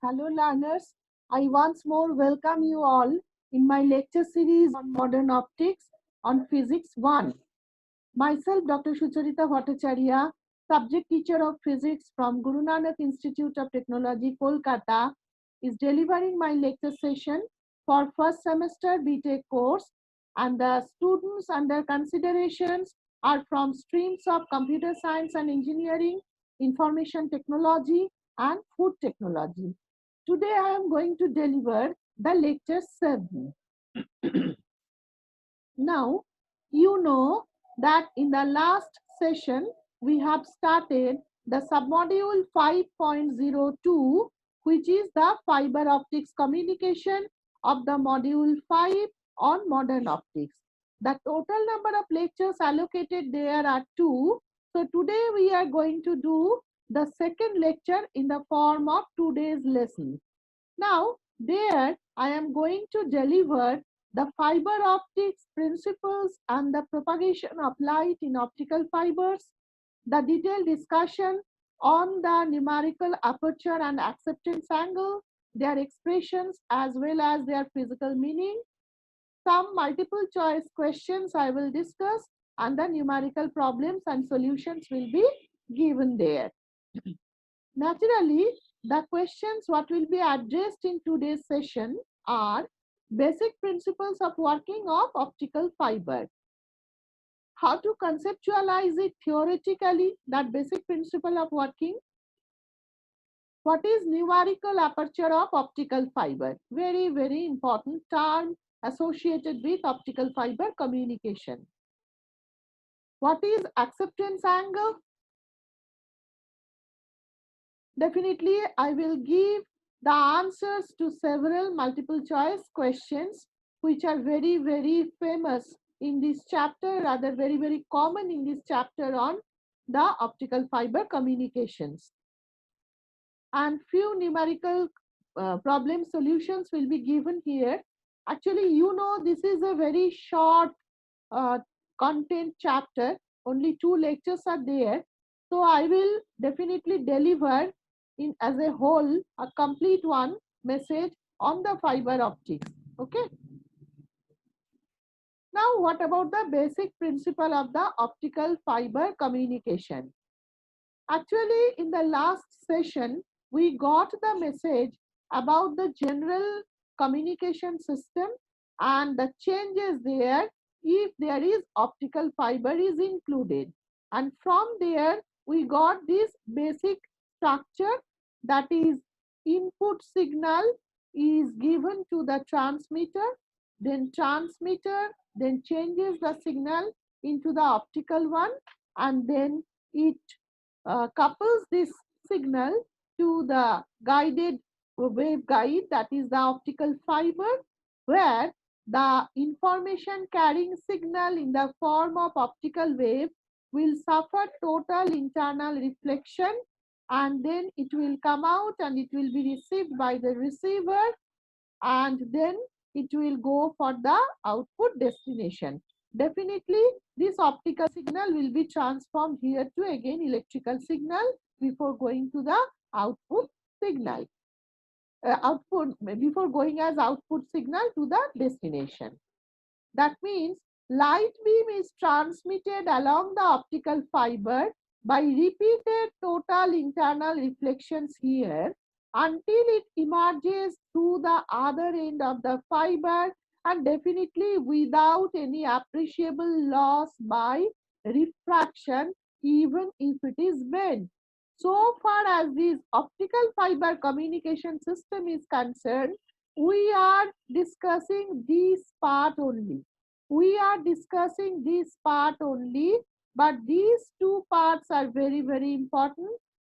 Hello learners, I once more welcome you all in my lecture series on modern optics on Physics 1. Myself Dr. Sucharita Bhattacharya, subject teacher of physics from Guru Nanak Institute of Technology, Kolkata, is delivering my lecture session for first semester BTech course, and the students under considerations are from streams of computer science and engineering, information technology and food technology. Today I am going to deliver the lecture 7. Now, you know that in the last session, we have started the submodule 5.02, which is the fiber optics communication of the module 5 on modern optics. The total number of lectures allocated there are 2. So today we are going to do the second lecture in the form of today's lesson. Now, there I am going to deliver the fiber optics principles and the propagation of light in optical fibers, the detailed discussion on the numerical aperture and acceptance angle, their expressions as well as their physical meaning. Some multiple choice questions I will discuss, and the numerical problems and solutions will be given there. Naturally, the questions what will be addressed in today's session are basic principles of working of optical fiber. How to conceptualize it theoretically, that basic principle of working. What is numerical aperture of optical fiber? Very, very important term associated with optical fiber communication. What is acceptance angle? Definitely, I will give the answers to several multiple choice questions which are very, very famous in this chapter, rather very, very common in this chapter on the optical fiber communications. And few numerical problem solutions will be given here. Actually, you know, this is a very short uh, content chapter. Only 2 lectures are there. So I will definitely deliver in as a whole a complete one message on the fiber optics. Okay. Now, what about the basic principle of the optical fiber communication? Actually, in the last session, we got the message about the general communication system and the changes there if there is optical fiber is included. And from there, we got this basic structure, that is input signal is given to the transmitter then changes the signal into the optical one, and then it couples this signal to the guided waveguide, that is the optical fiber, where the information carrying signal in the form of optical wave will suffer total internal reflection, and then it will come out and it will be received by the receiver, and then it will go for the output destination. Definitely, this optical signal will be transformed here to again electrical signal before going to the output signal. Output before going as output signal to the destination. That means light beam is transmitted along the optical fiber by repeated total internal reflections here until it emerges through the other end of the fiber, and definitely without any appreciable loss by refraction, even if it is bent. So far as this optical fiber communication system is concerned, we are discussing this part only. We are discussing this part only, but these 2 parts are very, very important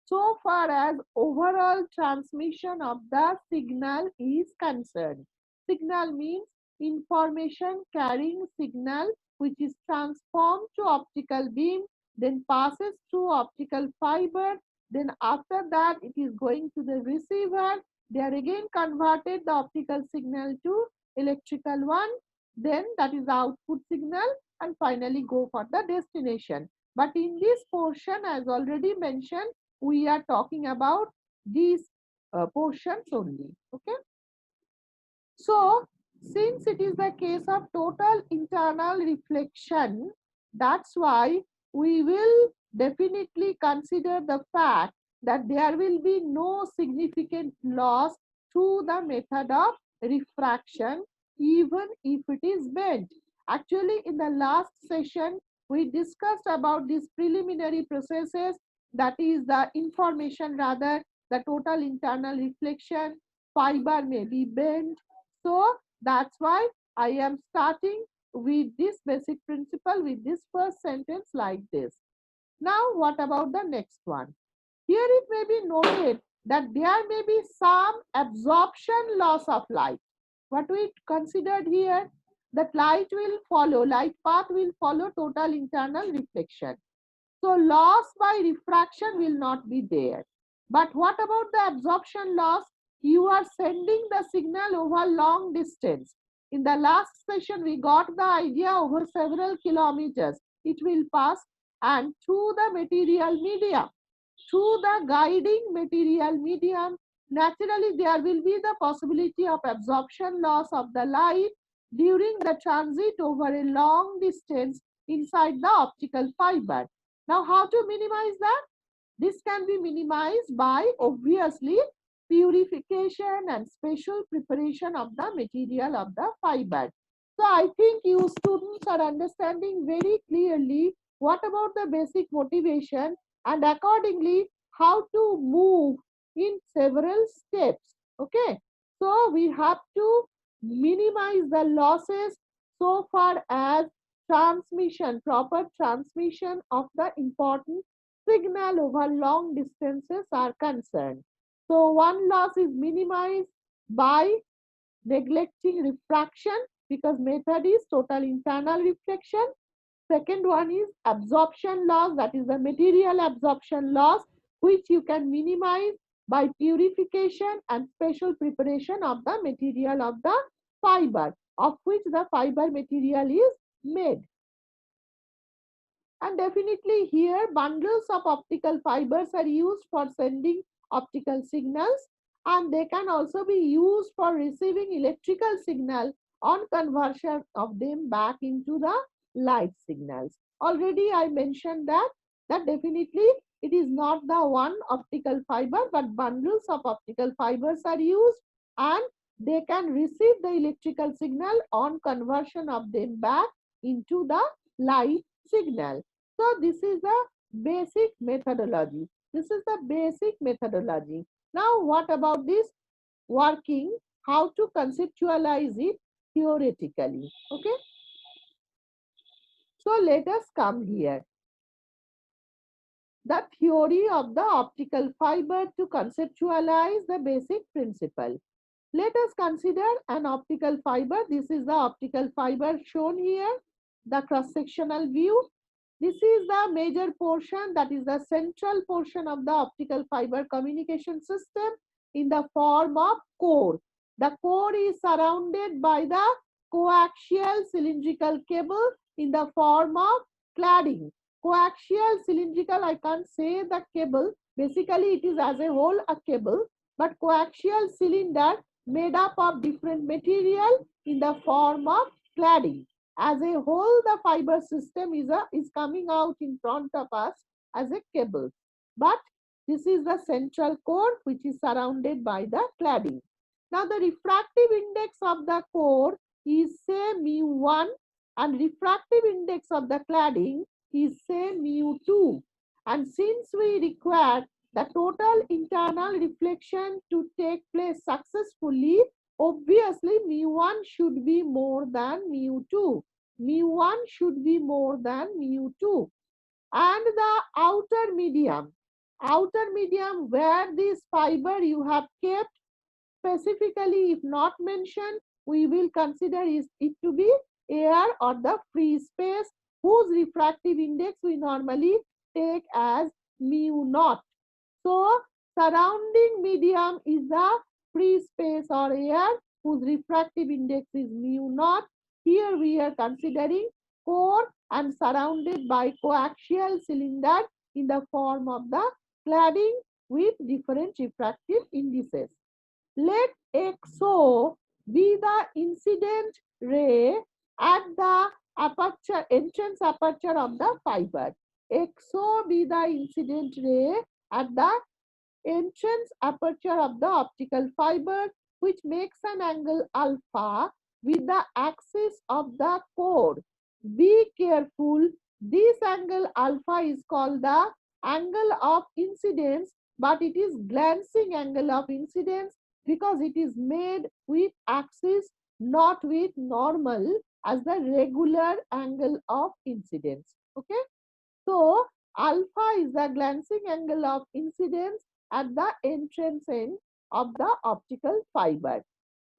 so far as overall transmission of the signal is concerned. Signal means information carrying signal which is transformed to optical beam, then passes through optical fiber, then after that it is going to the receiver. They are again converted the optical signal to electrical one, then that is the output signal, and finally go for the destination. But in this portion, as already mentioned, we are talking about these portions only. Okay. So, since it is the case of total internal reflection, that's why we will definitely consider the fact that there will be no significant loss through the method of refraction, even if it is bent. Actually, in the last session, we discussed about these preliminary processes, that is the information, rather, the total internal reflection, fiber may be bent. So that's why I am starting with this basic principle, with this first sentence like this. Now, what about the next one? Here it may be noted that there may be some absorption loss of light. What we considered here, that light will follow, light path will follow total internal reflection. So loss by refraction will not be there. But what about the absorption loss? You are sending the signal over long distance. In the last session, we got the idea over several kilometers. It will pass, and through the material medium, through the guiding material medium, naturally there will be the possibility of absorption loss of the light during the transit over a long distance inside the optical fiber. Now, how to minimize that? This can be minimized by obviously purification and special preparation of the material of the fiber. So I think you students are understanding very clearly what about the basic motivation, and accordingly how to move in several steps. Okay. So we have to minimize the losses so far as transmission, proper transmission of the important signal over long distances are concerned. So one loss is minimized by neglecting refraction, because method is total internal reflection. Second one is absorption loss, that is the material absorption loss, which you can minimize by purification and special preparation of the material of the fiber, of which the fiber material is made. And definitely here bundles of optical fibers are used for sending optical signals, and they can also be used for receiving electrical signal on conversion of them back into the light signals. Already I mentioned that definitely it is not the one optical fiber, but bundles of optical fibers are used, and they can receive the electrical signal on conversion of them back into the light signal. So this is the basic methodology. This is the basic methodology. Now what about this working? How to conceptualize it theoretically? Okay. So let us come here. The theory of the optical fiber to conceptualize the basic principle. Let us consider an optical fiber. This is the optical fiber shown here, the cross-sectional view. This is the major portion, that is the central portion of the optical fiber communication system in the form of core. The core is surrounded by the coaxial cylindrical cable in the form of cladding. Coaxial cylindrical, I can't say the cable. Basically, it is as a whole a cable, but coaxial cylinder made up of different material in the form of cladding. As a whole, the fiber system is coming out in front of us as a cable. But this is the central core, which is surrounded by the cladding. Now, the refractive index of the core is say mu1, and refractive index of the cladding is say mu2. And since we require the total internal reflection to take place successfully, obviously mu1 should be more than mu2. Mu1 should be more than mu2. And the outer medium where this fiber you have kept, specifically if not mentioned, we will consider it to be air or the free space, whose refractive index we normally take as mu naught. So surrounding medium is the free space or air, whose refractive index is mu naught. Here we are considering core and surrounded by coaxial cylinder in the form of the cladding with different refractive indices. Let XO be the incident ray at the aperture, entrance aperture of the fiber. XO be the incident ray at the entrance aperture of the optical fiber, which makes an angle alpha with the axis of the core. Be careful, this angle alpha is called the angle of incidence, but it is glancing angle of incidence because it is made with axis, not with normal as the regular angle of incidence. Okay. So, alpha is the glancing angle of incidence at the entrance end of the optical fiber.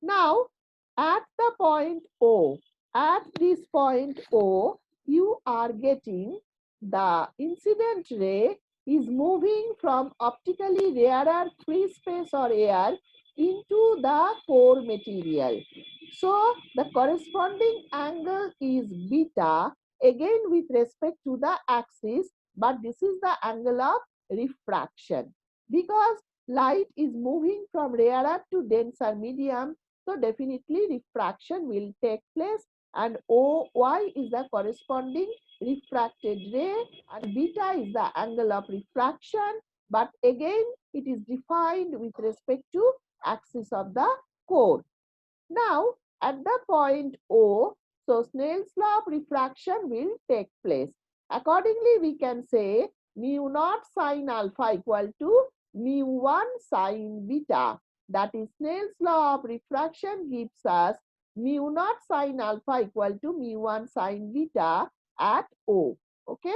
Now, at the point O, at this point O, you are getting the incident ray is moving from optically rarer free space or air into the core material. So, the corresponding angle is beta, again with respect to the axis, but this is the angle of refraction because light is moving from rarer to denser medium. So definitely refraction will take place, and OY is the corresponding refracted ray and beta is the angle of refraction, but again it is defined with respect to axis of the core. Now at the point O, so Snell's law of refraction will take place. Accordingly, we can say mu naught sine alpha equal to mu1 sine beta. That is Snell's law of refraction gives us mu naught sine alpha equal to mu1 sine beta at O. Okay.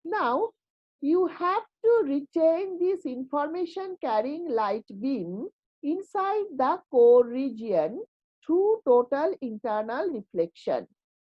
Now, you have to retain this information carrying light beam inside the core region through total internal reflection.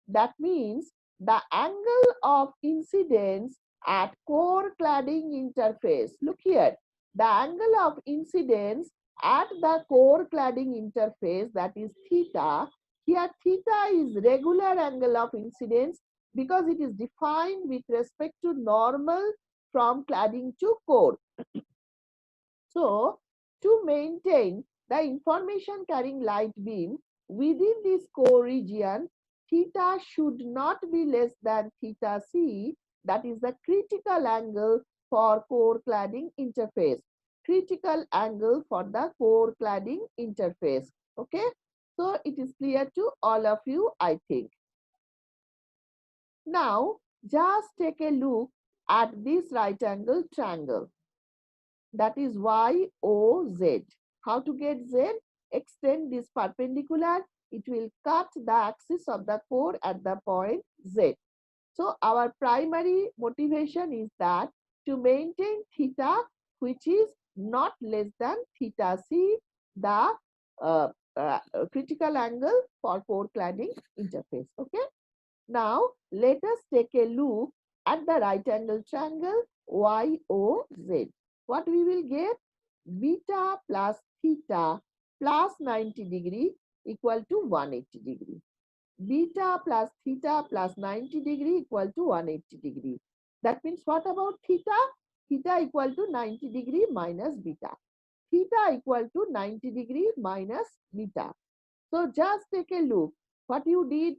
That means the angle of incidence at core cladding interface. Look here, the angle of incidence at the core cladding interface, that is theta. Here theta is regular angle of incidence because it is defined with respect to normal from cladding to core. So, to maintain the information carrying light beam within this core region, theta should not be less than theta c, that is the critical angle for core cladding interface. Critical angle for the core cladding interface. Okay. So, it is clear to all of you, I think. Now, just take a look at this right angle triangle. That is YOZ. How to get Z? Extend this perpendicular. It will cut the axis of the core at the point Z. So, our primary motivation is that to maintain theta, which is not less than theta C, the critical angle for core cladding interface. Okay. Now, let us take a look at the right angle triangle YOZ. What we will get? Beta plus theta plus 90 degree equal to 180 degree. Beta plus theta plus 90 degree equal to 180 degree. That means what about theta? Theta equal to 90 degree minus beta. Theta equal to 90 degree minus beta. So just take a look. What you did,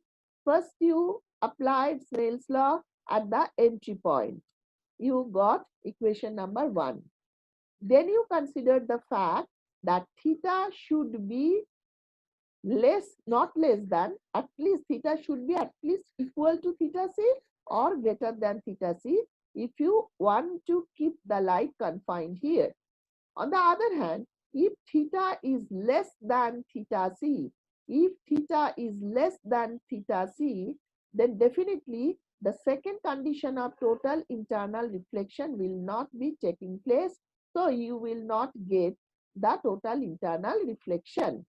first you applied Snell's law at the entry point. You got equation number 1. Then you considered the fact that theta should be less, not less than, at least theta should be at least equal to theta c or greater than theta c if you want to keep the light confined here. On the other hand, if theta is less than theta c, if theta is less than theta c, then definitely the second condition of total internal reflection will not be taking place. So you will not get the total internal reflection.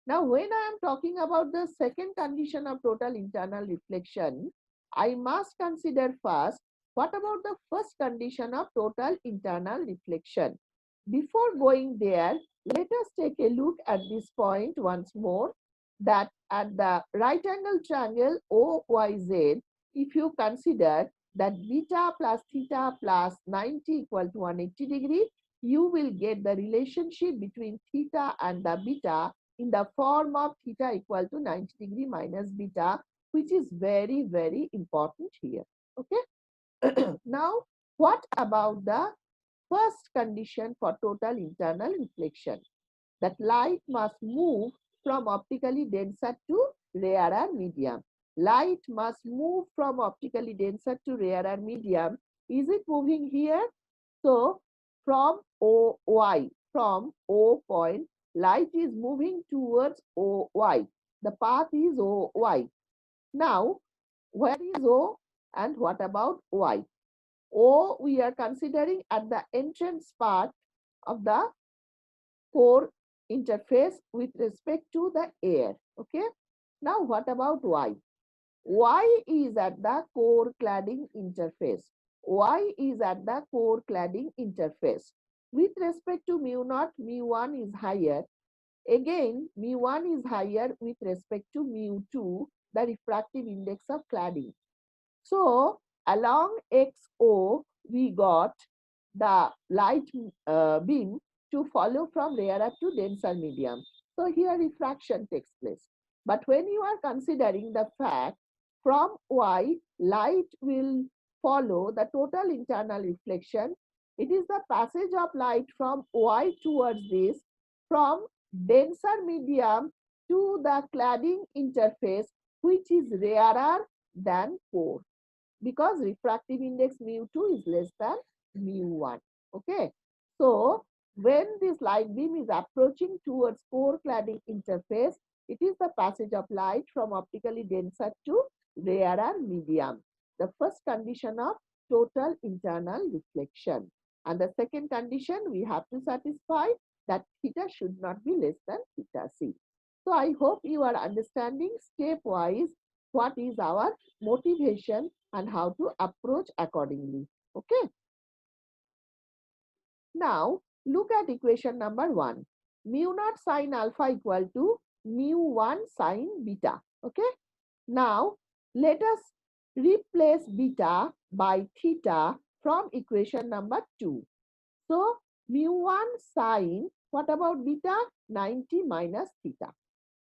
Now, when I am talking about the second condition of total internal reflection, I must consider first, what about the first condition of total internal reflection? Before going there, let us take a look at this point once more, that at the right angle triangle OYZ, if you consider that beta plus theta plus 90 equal to 180 degree, you will get the relationship between theta and the beta in the form of theta equal to 90 degree minus beta, which is very, very important here. Okay. Now, what about the first condition for total internal reflection? That light must move from optically denser to rarer medium. Light must move from optically denser to rarer medium. Is it moving here? So from OY, from O point, light is moving towards OY. The path is OY. Now, where is O and what about Y? O we are considering at the entrance part of the core interface with respect to the air. Okay. Now what about Y? Y is at the core cladding interface. Y is at the core cladding interface. With respect to mu naught, mu1 is higher. Again, mu1 is higher with respect to mu2, the refractive index of cladding. So along XO, we got the light beam to follow from rarer to denser medium. So here refraction takes place. But when you are considering the fact from Y, light will follow the total internal reflection. It is the passage of light from Y towards this, from denser medium to the cladding interface, which is rarer than core, because refractive index mu2 is less than mu1. Okay. So when this light beam is approaching towards core cladding interface, it is the passage of light from optically denser to rarer medium. The first condition of total internal reflection. And the second condition we have to satisfy that theta should not be less than theta c. So I hope you are understanding stepwise what is our motivation and how to approach accordingly. Okay. Now look at equation number 1. Mu naught sine alpha equal to mu1 sine beta. Okay. Now let us replace beta by theta from equation number 2. So mu1 sine, what about beta? 90 minus theta.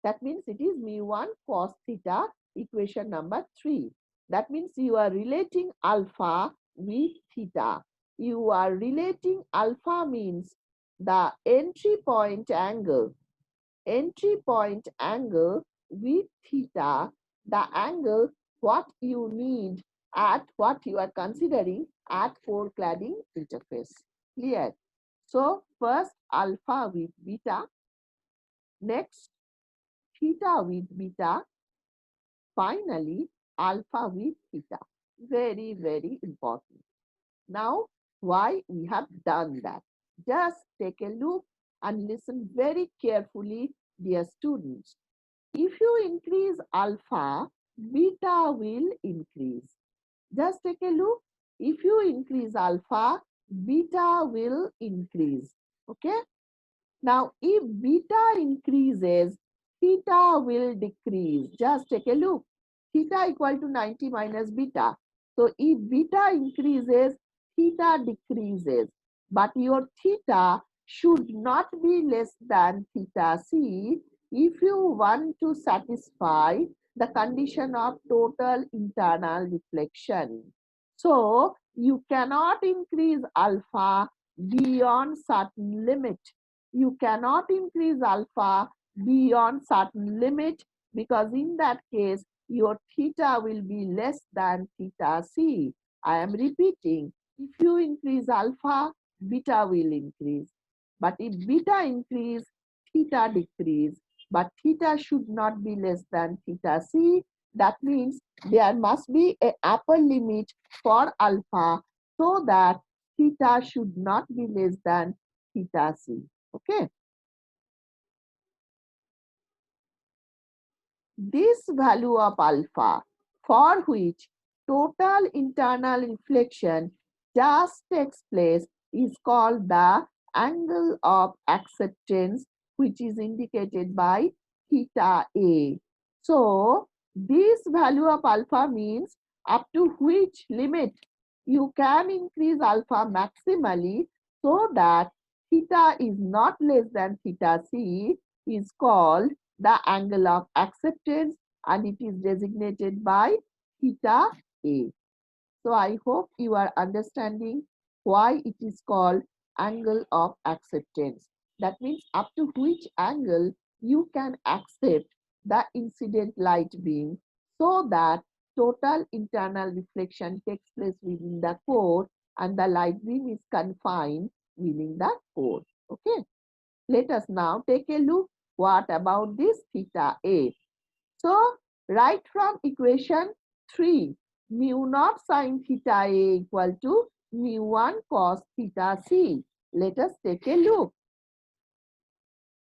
That means it is mu1 cos theta, equation number 3. That means you are relating alpha with theta. You are relating alpha means the entry point angle with theta, the angle what you need at what you are considering at core cladding interface. Clear? So first alpha with beta, next theta with beta, finally alpha with theta. Very, very important. Now, why we have done that? Just take a look and listen very carefully, dear students. If you increase alpha, beta will increase. Just take a look. If you increase alpha, beta will increase. Okay? Now, if beta increases, theta will decrease. Just take a look. Theta equal to 90 minus beta. So, if beta increases, theta decreases. But your theta should not be less than theta c if you want to satisfy the condition of total internal reflection. So, you cannot increase alpha beyond certain limit. You cannot increase alpha beyond certain limit, because in that case, your theta will be less than theta c. I am repeating, if you increase alpha, beta will increase. But if beta increase, theta decrease. But theta should not be less than theta c. That means there must be an upper limit for alpha so that theta should not be less than theta c. Okay. This value of alpha, for which total internal reflection just takes place, is called the angle of acceptance, which is indicated by theta A. So this value of alpha means up to which limit you can increase alpha maximally so that theta is not less than theta c is called the angle of acceptance, and it is designated by theta A. So I hope you are understanding why it is called angle of acceptance. That means up to which angle you can accept the incident light beam so that total internal reflection takes place within the core and the light beam is confined within the core. Okay. Let us now take a look what about this theta A. So right from equation 3, mu naught sine theta A equal to mu1 cos theta C. Let us take a look.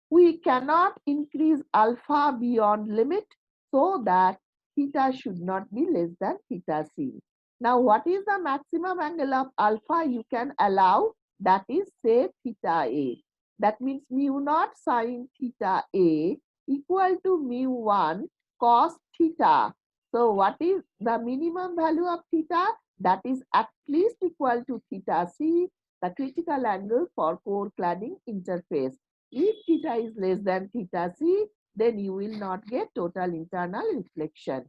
We cannot increase alpha beyond limit so that theta should not be less than theta C. Now what is the maximum angle of alpha you can allow? That is say theta A. That means mu naught sine theta A equal to mu1 cos theta. So what is the minimum value of theta? That is at least equal to theta C, the critical angle for core cladding interface. If theta is less than theta C, then you will not get total internal reflection.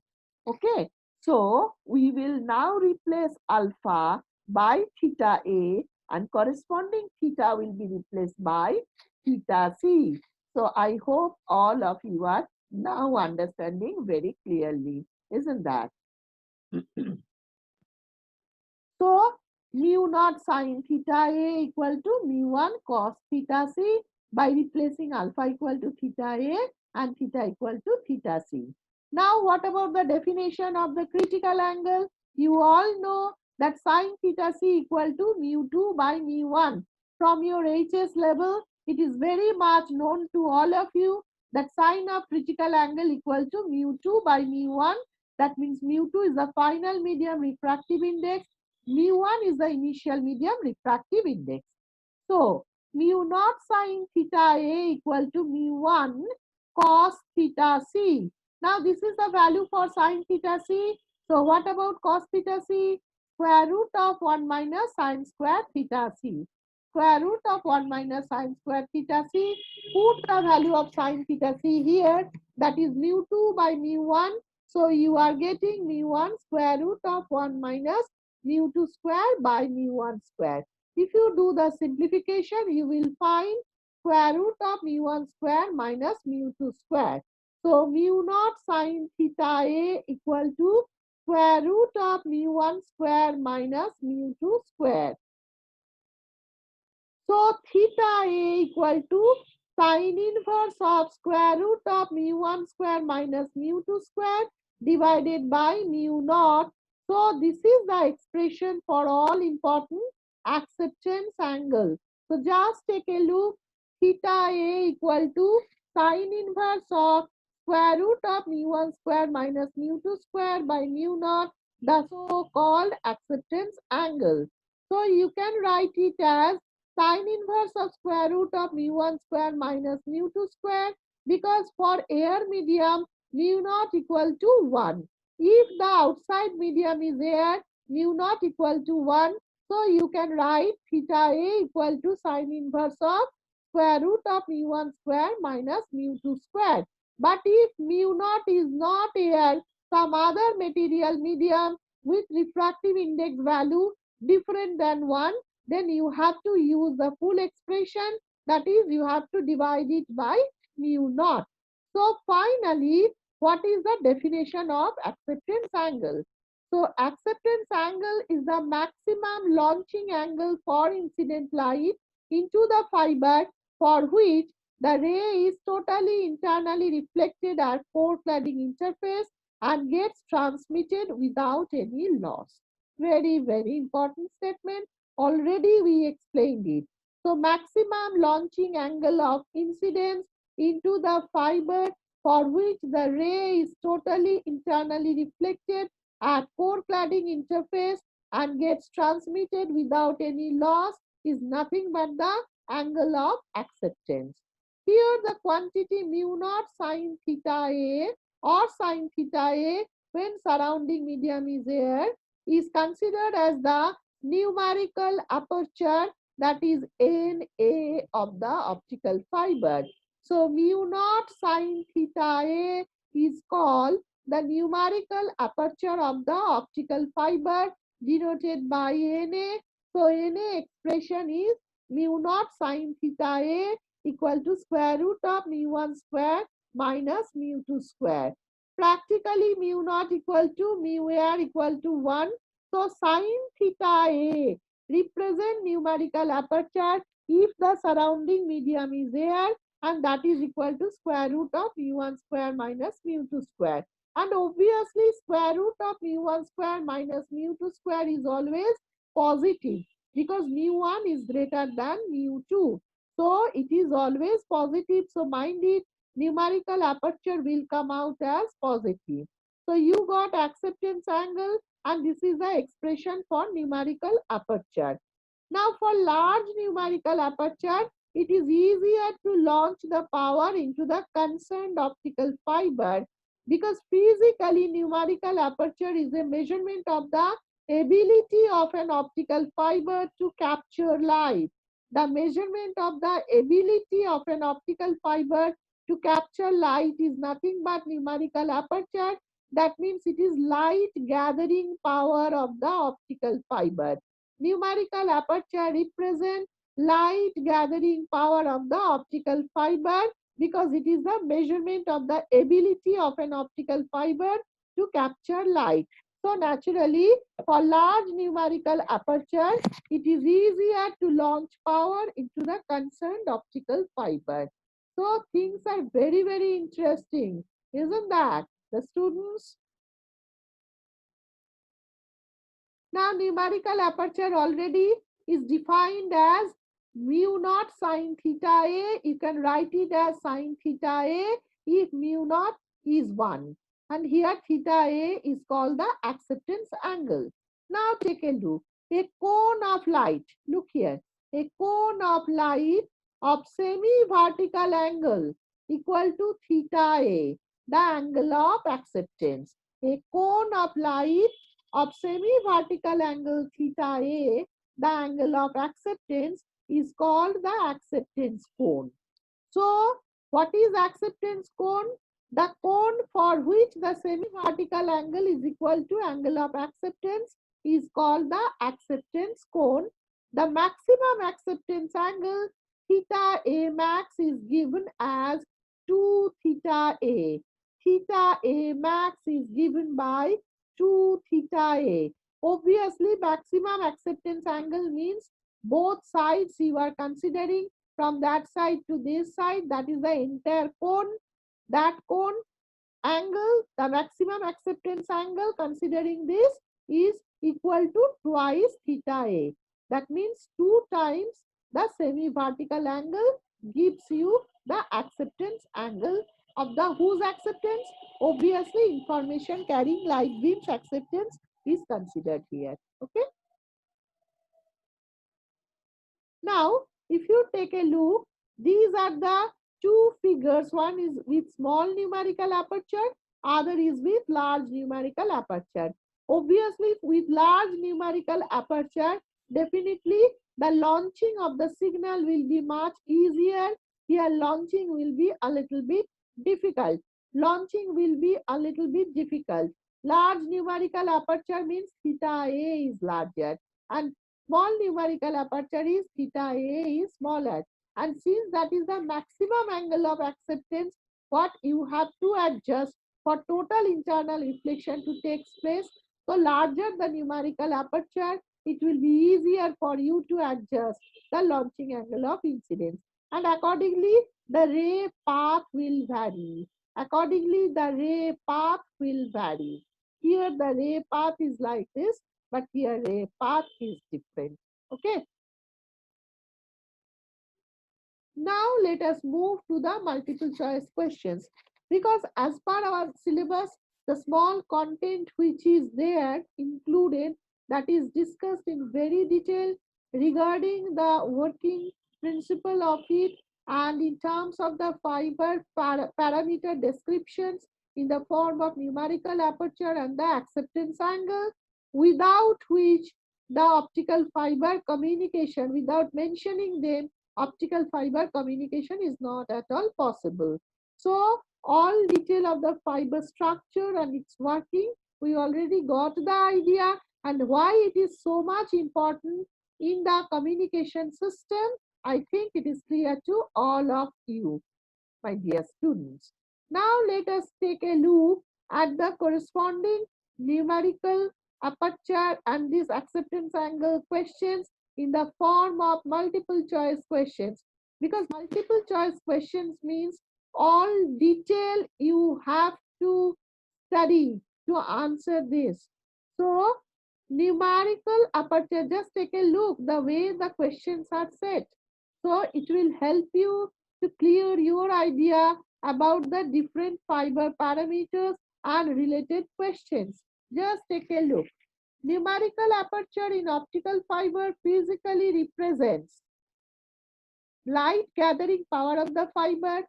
Okay, so we will now replace alpha by theta A and corresponding theta will be replaced by theta C. So I hope all of you are now understanding very clearly, isn't that? So mu naught sine theta A equal to mu1 cos theta C by replacing alpha equal to theta A and theta equal to theta C. Now what about the definition of the critical angle? You all know that sine theta C equal to mu2 by mu1. From your HS level, it is very much known to all of you that sine of critical angle equal to mu2 by mu1. That means mu2 is the final medium refractive index. Mu1 is the initial medium refractive index. So, mu naught sine theta A equal to mu1 cos theta C. Now, this is the value for sine theta C. So, what about cos theta C? Square root of 1 minus sine square theta C. Square root of 1 minus sine square theta C. Put the value of sine theta C here. That is mu2 by mu1. So, you are getting mu1 square root of 1 minus mu2 square by mu1 square. If you do the simplification, you will find square root of mu1 square minus mu2 square. So mu naught sine theta A equal to square root of mu1 square minus mu2 square. So theta A equal to sine inverse of square root of mu1 square minus mu2 square divided by mu naught. So this is the expression for all important acceptance angle. So just take a look. Theta A equal to sine inverse of square root of mu1 square minus mu2 square by mu naught, the so-called acceptance angle. So you can write it as sine inverse of square root of mu1 square minus mu2 square, because for air medium mu naught equal to 1. If the outside medium is air, mu naught equal to 1. So you can write theta A equal to sine inverse of square root of mu1 square minus mu2 square. But if mu naught is not air, some other material medium with refractive index value different than 1, then you have to use the full expression, that is you have to divide it by mu naught. So finally, what is the definition of acceptance angle? So acceptance angle is the maximum launching angle for incident light into the fiber for which the ray is totally internally reflected at core cladding interface and gets transmitted without any loss. Very, very important statement. Already we explained it. So maximum launching angle of incidence into the fiber for which the ray is totally internally reflected at core cladding interface and gets transmitted without any loss is nothing but the angle of acceptance. Here the quantity mu naught sine theta A or sine theta A when surrounding medium is air is considered as the numerical aperture that is NA of the optical fiber. So mu naught sine theta A is called the numerical aperture of the optical fiber denoted by NA. So NA expression is mu naught sine theta A equal to square root of mu1 square minus mu2 square. Practically mu naught equal to mu A equal to 1. So sine theta A represent numerical aperture if the surrounding medium is air, and that is equal to square root of mu1 square minus mu2 square. And obviously square root of mu1 square minus mu2 square is always positive because mu1 is greater than mu2. So it is always positive. So mind it, numerical aperture will come out as positive. So you got acceptance angle, and this is the expression for numerical aperture. Now for large numerical aperture, it is easier to launch the power into the concerned optical fiber because physically numerical aperture is a measurement of the ability of an optical fiber to capture light. The measurement of the ability of an optical fiber to capture light is nothing but numerical aperture. That means it is light gathering power of the optical fiber. Numerical aperture represents light gathering power of the optical fiber because it is the measurement of the ability of an optical fiber to capture light. So naturally, for large numerical aperture, it is easier to launch power into the concerned optical fiber. So things are very, very interesting, isn't that? The students. Now numerical aperture already is defined as mu naught sine theta A. You can write it as sine theta A if mu naught is 1. And here theta A is called the acceptance angle. Now take a look. A cone of light. Look here. A cone of light of semi-vertical angle equal to theta A, the angle of acceptance. A cone of light of semi-vertical angle theta A, the angle of acceptance is called the acceptance cone. So, what is acceptance cone? The cone for which the semi-vertical angle is equal to angle of acceptance is called the acceptance cone. The maximum acceptance angle theta A max is given as 2 theta A. Theta A max is given by 2 theta A. Obviously, maximum acceptance angle means both sides you are considering from that side to this side, that is the entire cone. That cone angle, the maximum acceptance angle considering this is equal to twice theta A. That means 2 times the semi-vertical angle gives you the acceptance angle of the whose acceptance? Obviously, information carrying light beams acceptance is considered here. Okay. Now, if you take a look, these are the two figures. One is with small numerical aperture, other is with large numerical aperture. Obviously, with large numerical aperture, definitely the launching of the signal will be much easier. Here, launching will be a little bit difficult. Launching will be a little bit difficult. Large numerical aperture means theta A is larger, and small numerical aperture is theta A is smaller. And since that is the maximum angle of acceptance, what you have to adjust for total internal reflection to take place. So larger the numerical aperture, it will be easier for you to adjust the launching angle of incidence. And accordingly, the ray path will vary. Accordingly, the ray path will vary. Here the ray path is like this, but here a path is different. Okay. Now let us move to the multiple choice questions, because as per our syllabus, the small content which is there included, that is discussed in very detail regarding the working principle of it, and in terms of the fiber parameter descriptions in the form of numerical aperture and the acceptance angle, without which the optical fiber communication. Without mentioning them, optical fiber communication is not at all possible. So all detail of the fiber structure and its working, we already got the idea, and why it is so much important in the communication system, I think it is clear to all of you, my dear students. Now let us take a look at the corresponding numerical aperture and these acceptance angle questions in the form of multiple choice questions. Because multiple choice questions means all detail you have to study to answer this. So numerical aperture, just take a look the way the questions are set. So it will help you to clear your idea about the different fiber parameters and related questions. Just take a look. Numerical aperture in optical fiber physically represents light gathering power of the fiber,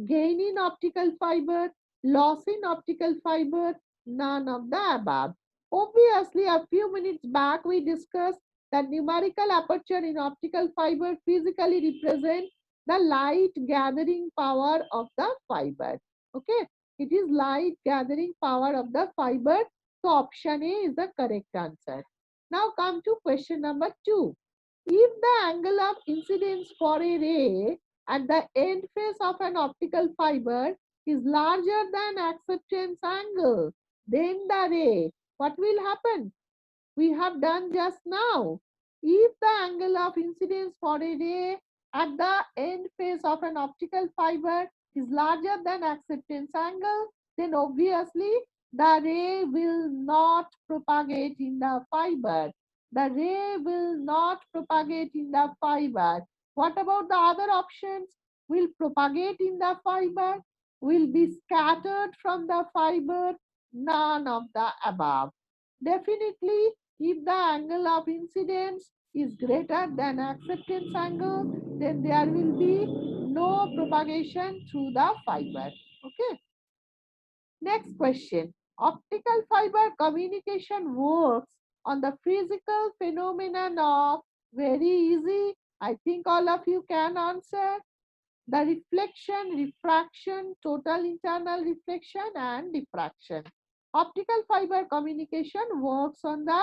gain in optical fiber, loss in optical fiber, none of the above. Obviously, a few minutes back we discussed that numerical aperture in optical fiber physically represent the light gathering power of the fiber. Okay, it is light gathering power of the fiber. So option A is the correct answer. Now come to question number 2. If the angle of incidence for a ray at the end face of an optical fiber is larger than acceptance angle, then the ray, what will happen? We have done just now. If the angle of incidence for a ray at the end face of an optical fiber is larger than acceptance angle, then obviously the ray will not propagate in the fiber. The ray will not propagate in the fiber. What about the other options? Will propagate in the fiber? Will be scattered from the fiber? None of the above. Definitely, if the angle of incidence is greater than acceptance angle, then there will be no propagation through the fiber. Okay. Next question. Optical fiber communication works on the physical phenomenon of, very easy. I think all of you can answer, the reflection, refraction, total internal reflection, and diffraction. Optical fiber communication works on the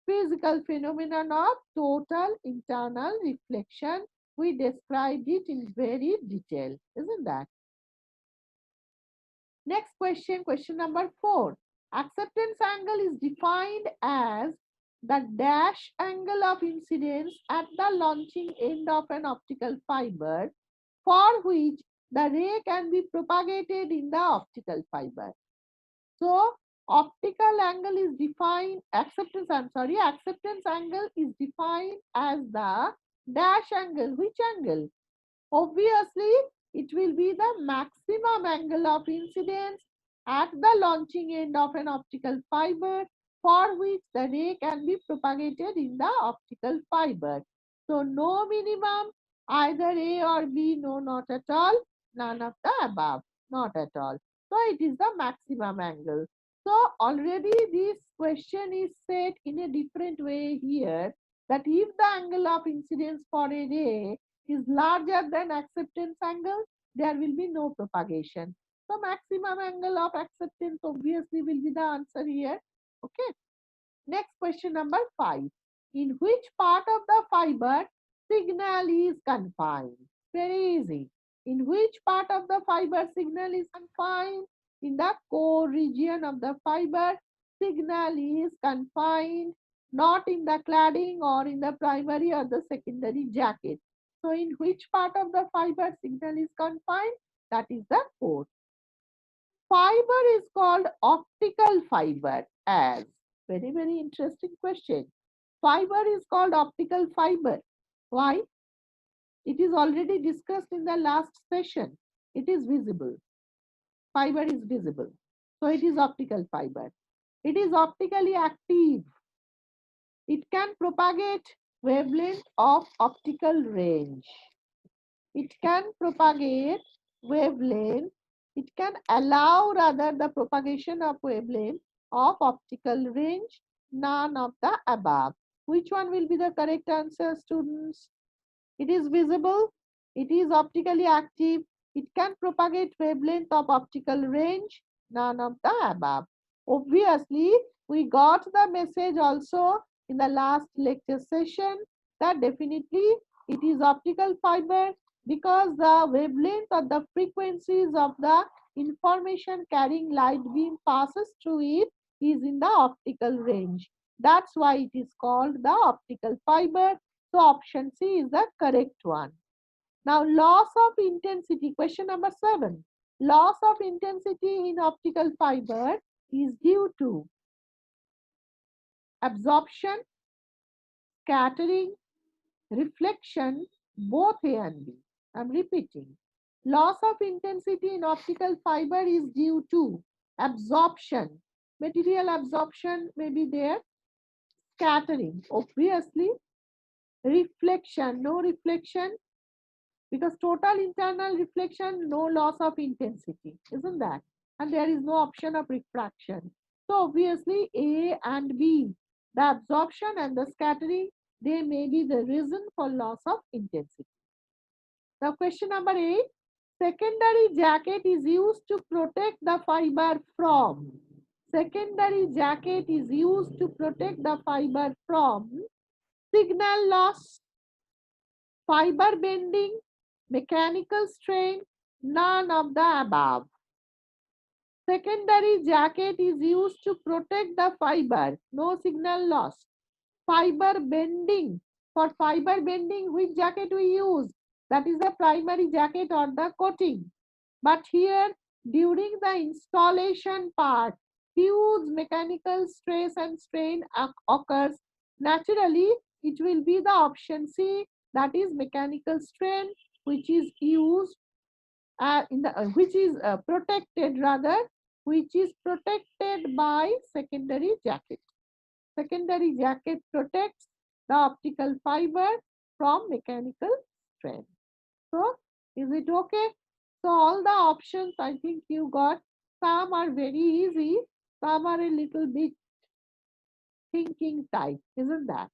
physical phenomenon of total internal reflection. We described it in very detail, isn't that? Next question, question number 4. Acceptance angle is defined as the dash angle of incidence at the launching end of an optical fiber for which the ray can be propagated in the optical fiber. So optical angle is defined, acceptance angle is defined as the dash angle. Which angle? Obviously, it will be the maximum angle of incidence at the launching end of an optical fiber for which the ray can be propagated in the optical fiber. So no minimum, either A or B, no, not at all, none of the above, not at all. So it is the maximum angle. So already this question is set in a different way here, that if the angle of incidence for a ray is larger than acceptance angle, there will be no propagation. So maximum angle of acceptance obviously will be the answer here. Okay. Next question number 5. In which part of the fiber signal is confined? Very easy. In which part of the fiber signal is confined? In the core region of the fiber, signal is confined, not in the cladding or in the primary or the secondary jacket. So in which part of the fiber signal is confined? That is the core. Fiber is called optical fiber as, very, very interesting question. Fiber is called optical fiber. Why? It is already discussed in the last session. It is visible. Fiber is visible. So it is optical fiber. It is optically active. It can propagate wavelength of optical range. It can propagate wavelength. It can allow rather the propagation of wavelength of optical range, none of the above. Which one will be the correct answer, students? It is visible, it is optically active, it can propagate wavelength of optical range, none of the above. Obviously, we got the message also in the last lecture session that definitely it is optical fiber because the wavelength or the frequencies of the information carrying light beam passes through it is in the optical range. That's why it is called the optical fiber. So option C is the correct one. Now loss of intensity, question number 7. Loss of intensity in optical fiber is due to absorption, scattering, reflection, both A and B. I'm repeating. Loss of intensity in optical fiber is due to absorption. Material absorption may be there. Scattering, obviously. Reflection, no reflection, because total internal reflection, no loss of intensity, isn't that? And there is no option of refraction. So obviously A and B, the absorption and the scattering, they may be the reason for loss of intensity. Now question number 8, secondary jacket is used to protect the fiber from. Secondary jacket is used to protect the fiber from signal loss, fiber bending, mechanical strain, none of the above. Secondary jacket is used to protect the fiber, no signal loss. Fiber bending, for fiber bending, which jacket we use? That is the primary jacket or the coating. But here, during the installation part, huge mechanical stress and strain occurs. Naturally, it will be the option C, that is mechanical strain, which is used which is protected rather, which is protected by secondary jacket. Secondary jacket protects the optical fiber from mechanical strain. So, is it okay? So, all the options I think you got. Some are very easy, some are a little bit thinking type, isn't that?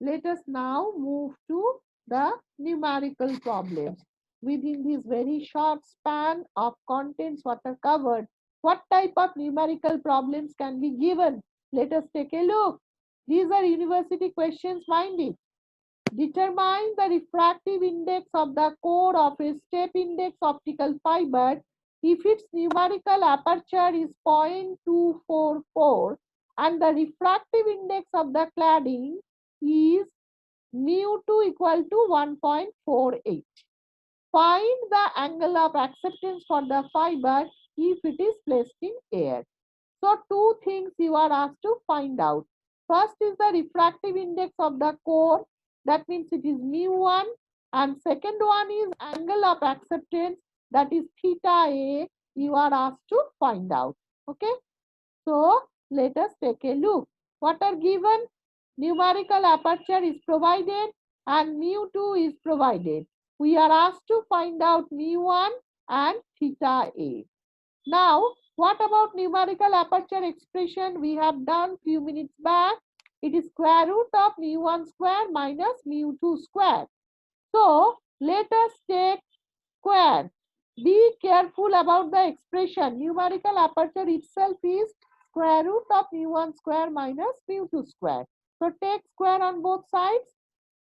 Let us now move to the numerical problems. Within this very short span of contents what are covered, what type of numerical problems can be given? Let us take a look. These are university questions, mind it. Determine the refractive index of the core of a step index optical fiber if its numerical aperture is 0.244 and the refractive index of the cladding is mu2 equal to 1.48. Find the angle of acceptance for the fiber if it is placed in air. So two things you are asked to find out. First is the refractive index of the core, that means it is mu1, and second one is angle of acceptance, that is theta A, you are asked to find out. Okay. So let us take a look. What are given? Numerical aperture is provided and mu2 is provided. We are asked to find out mu1 and theta A. Now, what about numerical aperture expression we have done few minutes back? It is square root of mu1 square minus mu2 square. So, let us take square. Be careful about the expression. Numerical aperture itself is square root of mu1 square minus mu2 square. So, take square on both sides.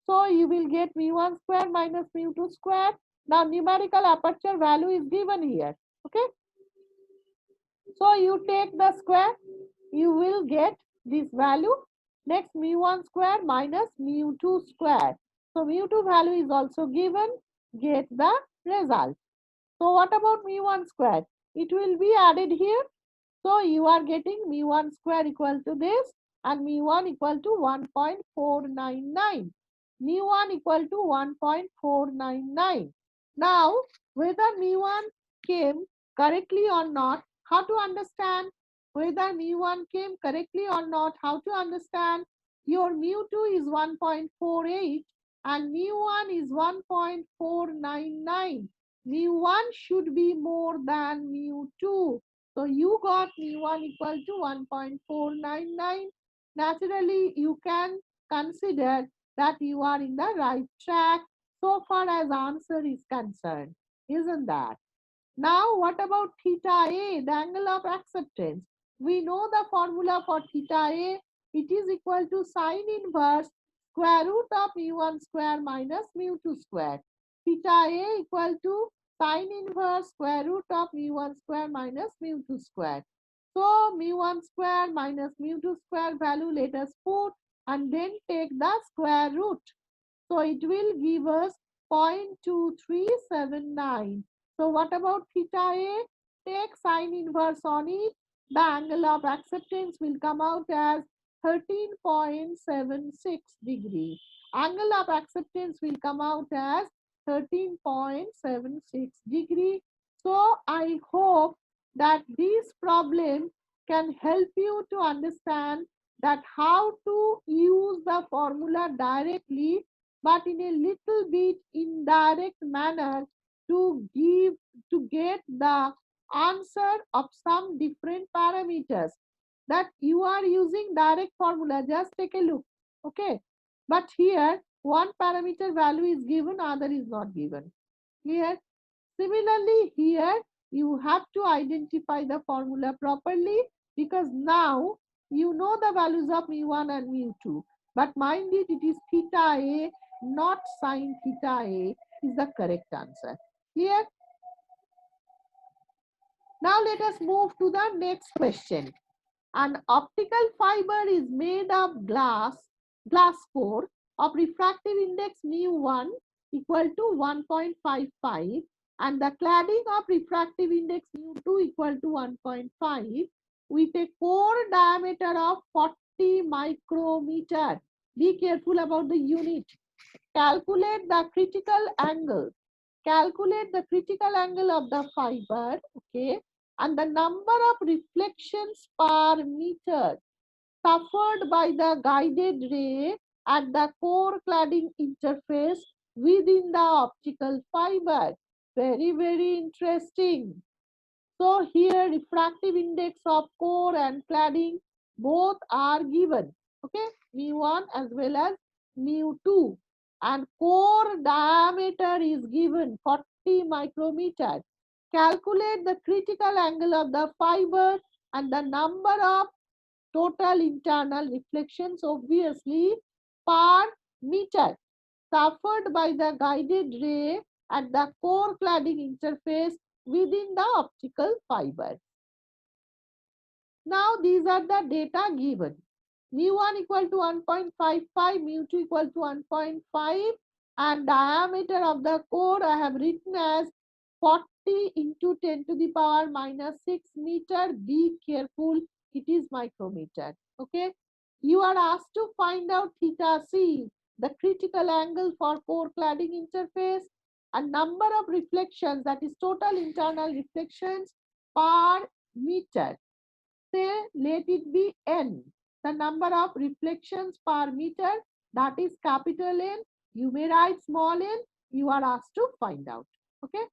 So, you will get mu1 square minus mu2 square. Now, numerical aperture value is given here. Okay. So you take the square, you will get this value. Next, mu1 square minus mu2 square. So mu2 value is also given, get the result. So what about mu1 square? It will be added here. So you are getting mu1 square equal to this and mu1 equal to 1.499. Mu1 equal to 1.499. Now, whether mu1 came correctly or not, how to understand? Whether mu1 came correctly or not, how to understand? Your mu2 is 1.48 and mu1 is 1.499. Mu1 should be more than mu2. So you got mu1 equal to 1.499. naturally you can consider that you are in the right track so far as answer is concerned, isn't that? Now, what about theta A, the angle of acceptance? We know the formula for theta A. It is equal to sine inverse square root of mu1 square minus mu2 square. Theta A equal to sine inverse square root of mu1 square minus mu2 square. So, mu1 square minus mu2 square value let us put and then take the square root. So it will give us 0.2379. So what about theta A? Take sine inverse on it. The angle of acceptance will come out as 13.76 degree. Angle of acceptance will come out as 13.76 degree. So I hope that this problem can help you to understand that how to use the formula directly but in a little bit indirect manner to give to get the answer of some different parameters that you are using direct formula. Just take a look. Okay. But here one parameter value is given, other is not given. Clear? Similarly, here you have to identify the formula properly because now you know the values of mu1 and mu2. But mind it, it is theta A, not sine theta A is the correct answer. Clear? Now let us move to the next question. An optical fiber is made of glass core of refractive index mu1 equal to 1.55 and the cladding of refractive index mu2 equal to 1.5 with a core diameter of 40 micrometer. Be careful about the unit. Calculate the critical angle. Calculate the critical angle of the fiber, okay, and the number of reflections per meter suffered by the guided ray at the core cladding interface within the optical fiber. Very, very interesting. So here refractive index of core and cladding both are given. Okay, mu1 as well as mu2 and core diameter is given 40 micrometer. Calculate the critical angle of the fiber and the number of total internal reflections obviously per meter suffered by the guided ray at the core cladding interface within the optical fiber. Now these are the data given. Mu1 equal to 1.55, mu2 equal to 1.5 and diameter of the core I have written as 40 into 10 to the power minus 6 meter. Be careful, it is micrometer. Okay. You are asked to find out theta C, the critical angle for core cladding interface, and number of reflections, that is total internal reflections per meter. Say let it be n, the number of reflections per meter, that is capital N. You may write small n. You are asked to find out. Okay.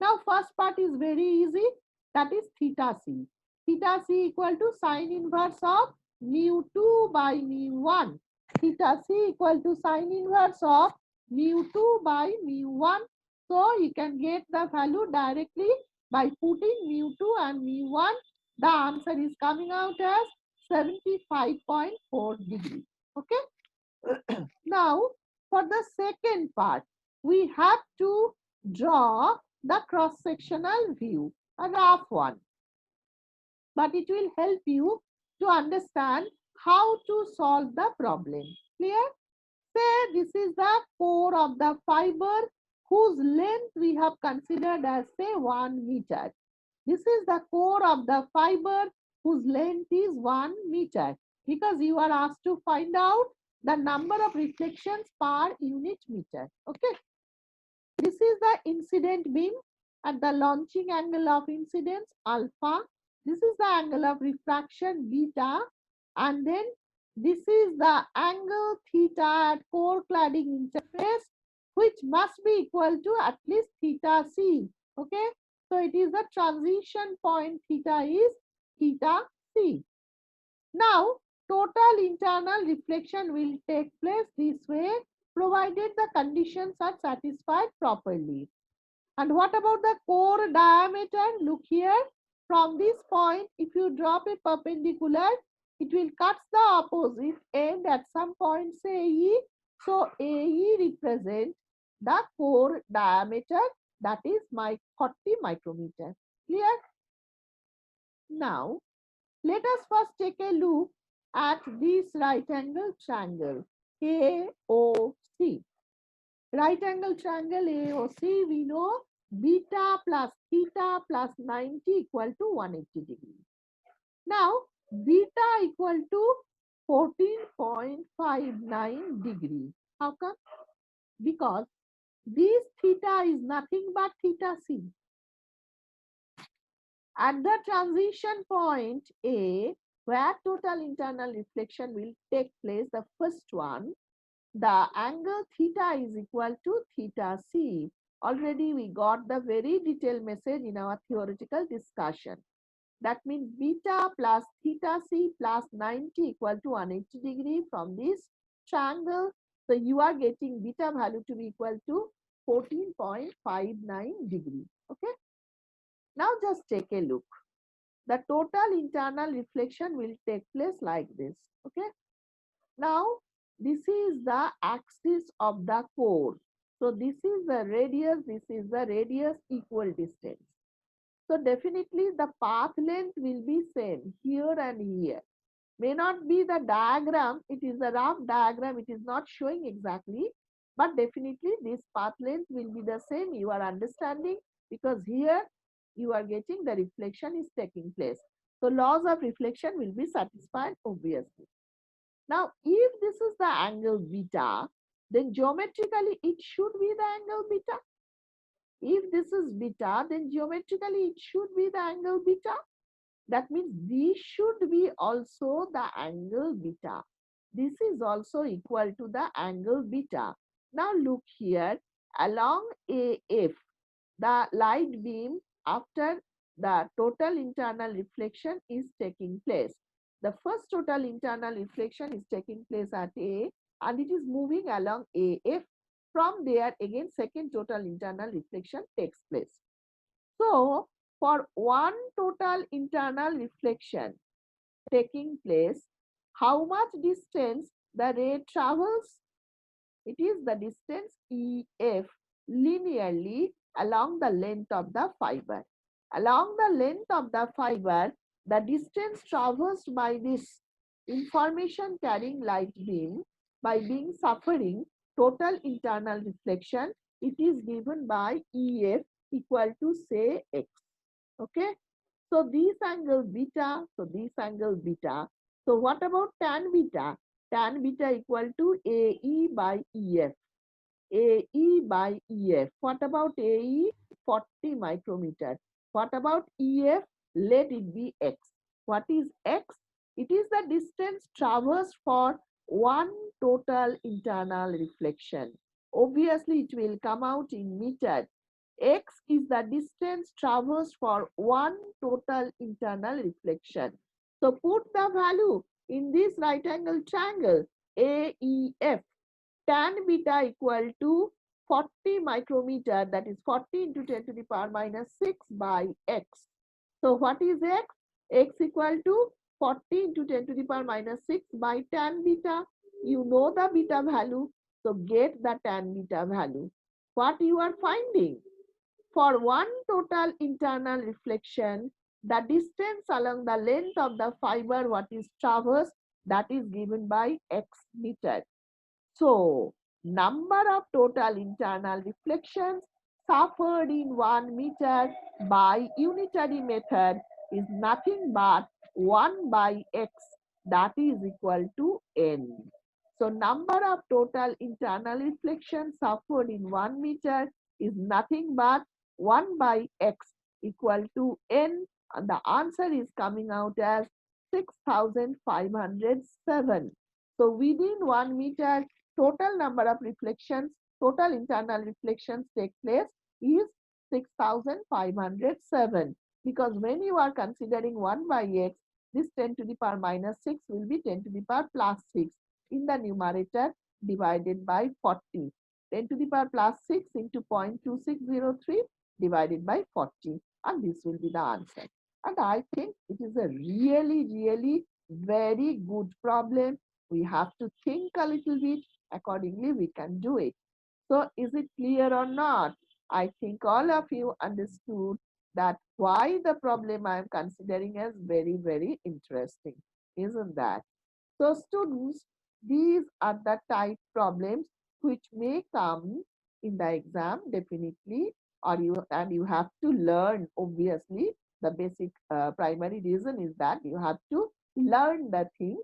Now first part is very easy, that is theta C. Theta C equal to sine inverse of mu2 by mu1. Theta C equal to sine inverse of mu2 by mu1. So you can get the value directly by putting mu2 and mu1. The answer is coming out as 75.4 degrees. Okay. Now for the second part, we have to draw the cross-sectional view, a rough one. But it will help you to understand how to solve the problem. Clear? Say this is the core of the fiber whose length we have considered as say 1 meter. This is the core of the fiber whose length is 1 meter because you are asked to find out the number of reflections per unit meter. Okay. This is the incident beam at the launching angle of incidence alpha. This is the angle of refraction beta. And then this is the angle theta at core cladding interface, which must be equal to at least theta C. Okay. So it is the transition point theta is theta C. Now total internal reflection will take place this way, provided the conditions are satisfied properly. And what about the core diameter? Look here. From this point, if you drop a perpendicular, it will cut the opposite end at some point, say E. So AE represents the core diameter, that is my 40 micrometer. Clear? Now, let us first take a look at this right angle triangle AOC. Right angle triangle AOC, we know beta plus theta plus 90 equal to 180 degrees. Now, beta equal to 14.59 degrees. How come? Because this theta is nothing but theta C. At the transition point A, where total internal reflection will take place, the first one, the angle theta is equal to theta C. Already we got the very detailed message in our theoretical discussion. That means beta plus theta C plus 90 equal to 180 degree from this triangle. So you are getting beta value to be equal to 14.59 degree. Okay. Now just take a look. The total internal reflection will take place like this. Okay. Now this is the axis of the core. So this is the radius equal distance. So definitely the path length will be same here and here. May not be the diagram, it is a rough diagram, it is not showing exactly, but definitely this path length will be the same. You are understanding, because here you are getting the reflection is taking place. So laws of reflection will be satisfied obviously. Now, if this is the angle beta, then geometrically it should be the angle beta. If this is beta, then geometrically it should be the angle beta. That means this should be also the angle beta. This is also equal to the angle beta. Now look here, along AF, the light beam after the total internal reflection is taking place. The first total internal reflection is taking place at A and it is moving along AF. From there again second total internal reflection takes place. So for one total internal reflection taking place, how much distance the ray travels? It is the distance EF linearly along the length of the fiber. Along the length of the fiber, the distance traversed by this information carrying light beam by being suffering total internal reflection, it is given by EF equal to say X. Okay. So this angle beta, so this angle beta. So what about tan beta? Tan beta equal to AE by EF. AE by EF. What about AE? 40 micrometer. What about EF? Let it be X. What is X? It is the distance traversed for one total internal reflection. Obviously, it will come out in meter. X is the distance traversed for one total internal reflection. So put the value in this right angle triangle AEF. Tan beta equal to 40 micrometer, that is 40 into 10 to the power minus 6 by X. So what is X? X equal to 40 into 10 to the power minus 6 by tan beta. You know the beta value, so get the tan beta value. What you are finding? For one total internal reflection, the distance along the length of the fiber what is traversed, that is given by X meter. So, number of total internal reflections suffered in 1 meter by unitary method is nothing but 1 by X, that is equal to N. So, number of total internal reflections suffered in 1 meter is nothing but 1 by X equal to N, and the answer is coming out as 6507. So, within 1 meter, total number of reflections, total internal reflections take place is 6507, because when you are considering 1 by X, this 10 to the power minus 6 will be 10 to the power plus 6 in the numerator divided by 40. 10 to the power plus 6 into 0.2603 divided by 40, and this will be the answer. And I think it is a really very good problem. We have to think a little bit. Accordingly, we can do it. So is it clear or not? I think all of you understood that why the problem I am considering as very interesting, isn't that? So students, these are the type problems which may come in the exam definitely, or you have to learn. Obviously the basic primary reason is that you have to learn the things.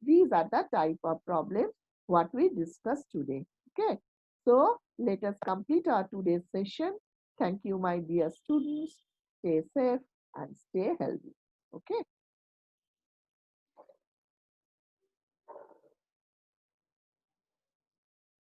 These are the type of problems what we discussed today. Okay, so let us complete our today's session. Thank you, my dear students. Stay safe and stay healthy. Okay.